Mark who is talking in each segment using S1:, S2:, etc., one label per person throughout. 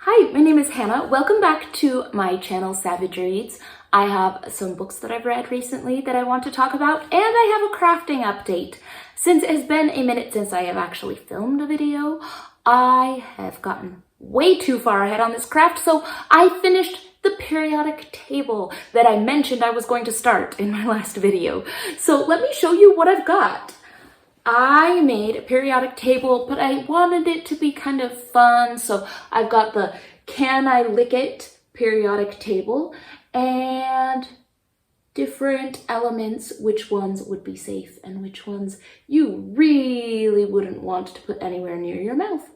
S1: Hi, my name is Hannah. Welcome back to my channel, Savage Reads. I have some books that I've read recently that I want to talk about, and I have a crafting update. Since it has been a minute since I have actually filmed a video, I have gotten way too far ahead on this craft, so I finished the periodic table that I mentioned I was going to start in my last video. So let me show you what I've got. I made a periodic table, but I wanted it to be kind of fun. So I've got the Can I Lick It periodic table and different elements, which ones would be safe and which ones you really wouldn't want to put anywhere near your mouth.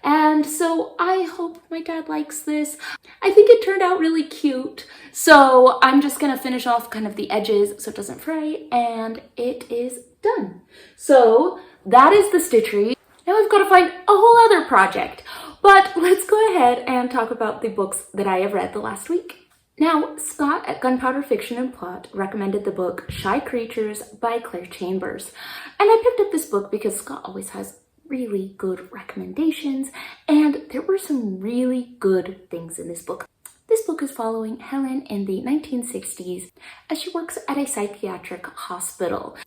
S1: And so I hope my dad likes this. I think it turned out really cute. So I'm just gonna finish off kind of the edges so it doesn't fray, and it is done. So that is the stitchery. Now I've got to find a whole other project, but let's go ahead and talk about the books that I have read the last week. Now, Scott at Gunpowder Fiction and Plot recommended the book Shy Creatures by Claire Chambers. And I picked up this book because Scott always has really good recommendations, and there were some really good things in this book. This book is following Helen in the 1960s as she works at a psychiatric hospital.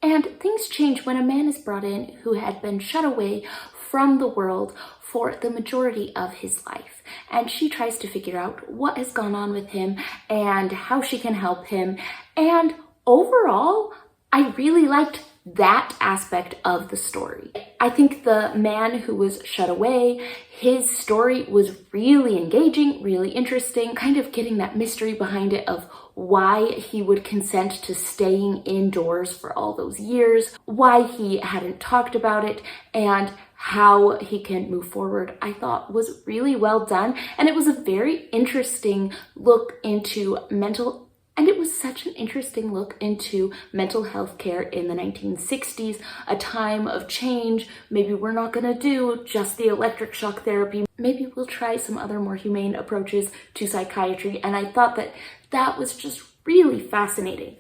S1: And things change when a man is brought in who had been shut away from the world for the majority of his life. And she tries to figure out what has gone on with him and how she can help him. And overall, I really liked that aspect of the story. I think the man who was shut away, his story was really engaging, really interesting, kind of getting that mystery behind it of why he would consent to staying indoors for all those years, why he hadn't talked about it, and how he can move forward, I thought was really well done. And it was a very interesting look into and it was such an interesting look into mental health care in the 1960s, a time of change. Maybe we're not gonna do just the electric shock therapy. Maybe we'll try some other more humane approaches to psychiatry. And I thought that that was just really fascinating.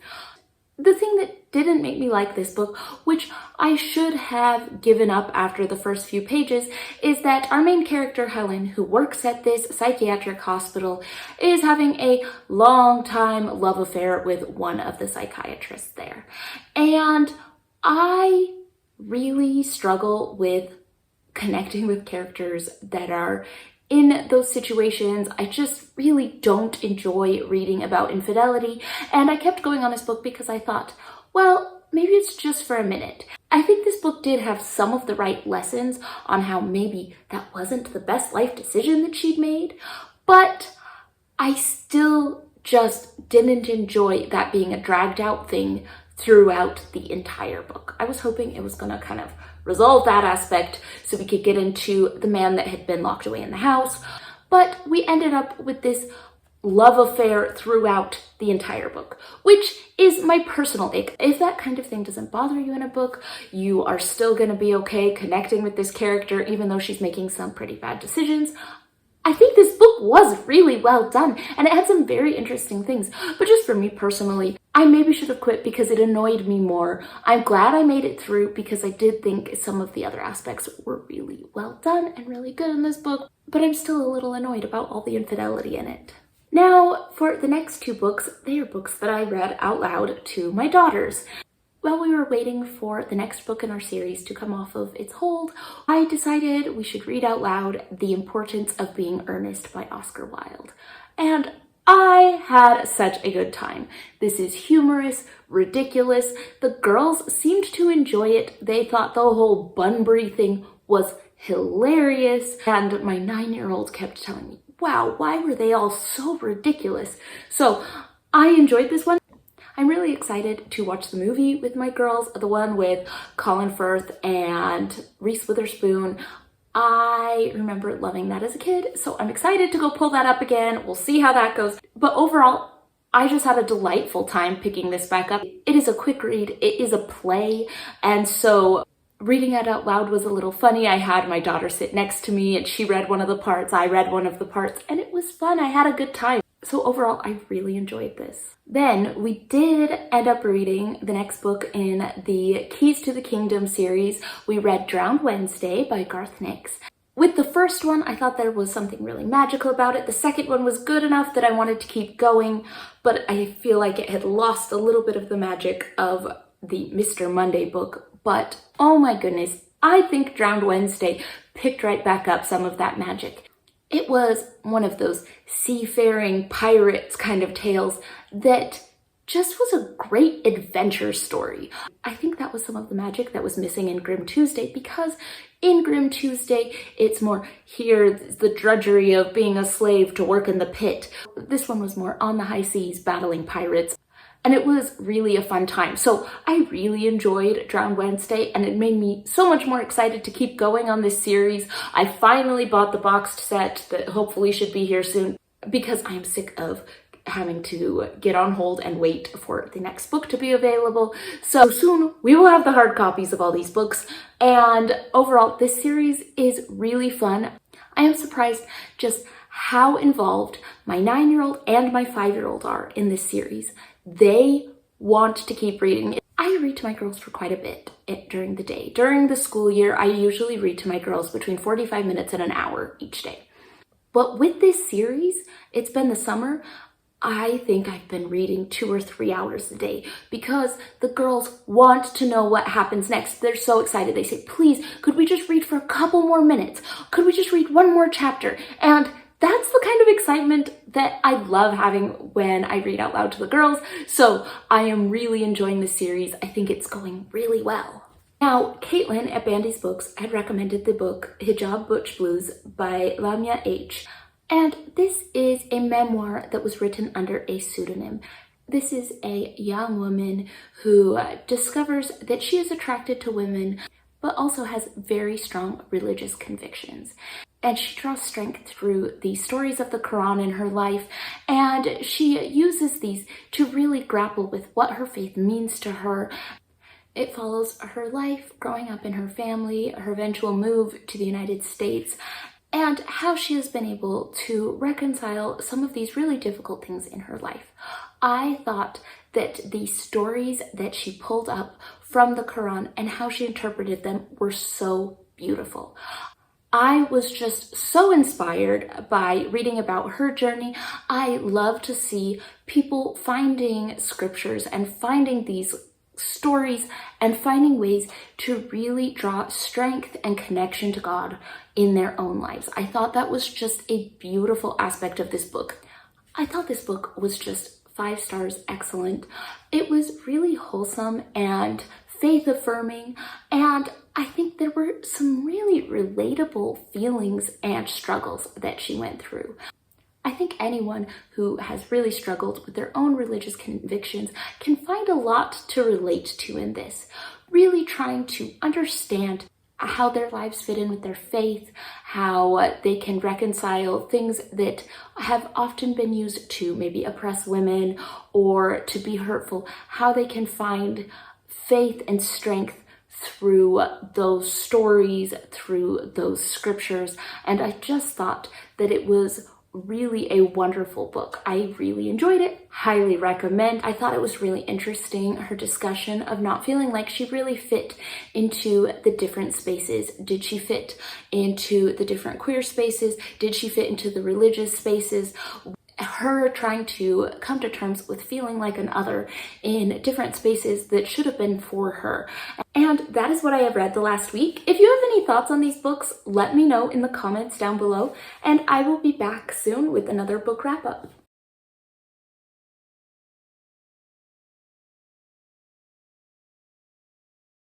S1: The thing that didn't make me like this book, which I should have given up after the first few pages, is that our main character, Helen, who works at this psychiatric hospital, is having a long-time love affair with one of the psychiatrists there. And I really struggle with connecting with characters that are in those situations. I just really don't enjoy reading about infidelity, and I kept going on this book because I thought, well, maybe it's just for a minute. I think this book did have some of the right lessons on how maybe that wasn't the best life decision that she'd made, but I still just didn't enjoy that being a dragged out thing throughout the entire book. I was hoping it was gonna kind of resolve that aspect so we could get into the man that had been locked away in the house, but we ended up with this love affair throughout the entire book, which is my personal ick. If that kind of thing doesn't bother you in a book, you are still gonna be okay connecting with this character even though she's making some pretty bad decisions. I think this book was really well done, and it had some very interesting things, but just for me personally, I maybe should have quit because it annoyed me more. I'm glad I made it through because I did think some of the other aspects were really well done and really good in this book, but I'm still a little annoyed about all the infidelity in it. Now, for the next two books, they are books that I read out loud to my daughters. While we were waiting for the next book in our series to come off of its hold, I decided we should read out loud The Importance of Being Earnest by Oscar Wilde. And I had such a good time. This is humorous, ridiculous. The girls seemed to enjoy it. They thought the whole Bunbury thing was hilarious. And my 9-year-old kept telling me, wow, why were they all so ridiculous? So I enjoyed this one. I'm really excited to watch the movie with my girls, the one with Colin Firth and Reese Witherspoon. I remember loving that as a kid, so I'm excited to go pull that up again. We'll see how that goes. But overall, I just had a delightful time picking this back up. It is a quick read, it is a play, and so reading it out loud was a little funny. I had my daughter sit next to me and she read one of the parts, I read one of the parts, and it was fun. I had a good time. So overall, I really enjoyed this. Then we did end up reading the next book in the Keys to the Kingdom series. We read Drowned Wednesday by Garth Nix. With the first one, I thought there was something really magical about it. The second one was good enough that I wanted to keep going, but I feel like it had lost a little bit of the magic of the Mr. Monday book. But oh my goodness, I think Drowned Wednesday picked right back up some of that magic. It was one of those seafaring pirates kind of tales that just was a great adventure story. I think that was some of the magic that was missing in Grim Tuesday, because in Grim Tuesday, it's more here's the drudgery of being a slave to work in the pit. This one was more on the high seas battling pirates. And it was really a fun time. So I really enjoyed Drowned Wednesday, and it made me so much more excited to keep going on this series. I finally bought the boxed set that hopefully should be here soon, because I am sick of having to get on hold and wait for the next book to be available. So soon we will have the hard copies of all these books. And overall, this series is really fun. I am surprised just how involved my 9-year-old and my 5-year-old are in this series. They want to keep reading. I read to my girls for quite a bit during the day. During the school year, I usually read to my girls between 45 minutes and an hour each day. But with this series, it's been the summer, I think I've been reading 2 or 3 hours a day, because the girls want to know what happens next. They're so excited. They say, please, could we just read for a couple more minutes? Could we just read one more chapter? And that's the kind of excitement that I love having when I read out loud to the girls. So I am really enjoying this series. I think it's going really well. Now, Caitlin at Bandy's Books had recommended the book Hijab, Butch Blues by Lamia H. And this is a memoir that was written under a pseudonym. This is a young woman who discovers that she is attracted to women, but also has very strong religious convictions. And she draws strength through the stories of the Quran in her life, and she uses these to really grapple with what her faith means to her. It follows her life growing up in her family, her eventual move to the United States, and how she has been able to reconcile some of these really difficult things in her life. I thought that the stories that she pulled up from the Quran and how she interpreted them were so beautiful. I was just so inspired by reading about her journey. I love to see people finding scriptures and finding these stories and finding ways to really draw strength and connection to God in their own lives. I thought that was just a beautiful aspect of this book. I thought this book was just 5 stars excellent. It was really wholesome and faith affirming, and I think there were some really relatable feelings and struggles that she went through. I think anyone who has really struggled with their own religious convictions can find a lot to relate to in this, really trying to understand how their lives fit in with their faith, how they can reconcile things that have often been used to maybe oppress women or to be hurtful, how they can find faith and strength through those stories, through those scriptures. And I just thought that it was really a wonderful book. I really enjoyed it, highly recommend. I thought it was really interesting, her discussion of not feeling like she really fit into the different spaces. Did she fit into the different queer spaces? Did she fit into the religious spaces? Her trying to come to terms with feeling like an other in different spaces that should have been for her. And that is what I have read the last week. If you have any thoughts on these books, let me know in the comments down below, and I will be back soon with another book wrap up.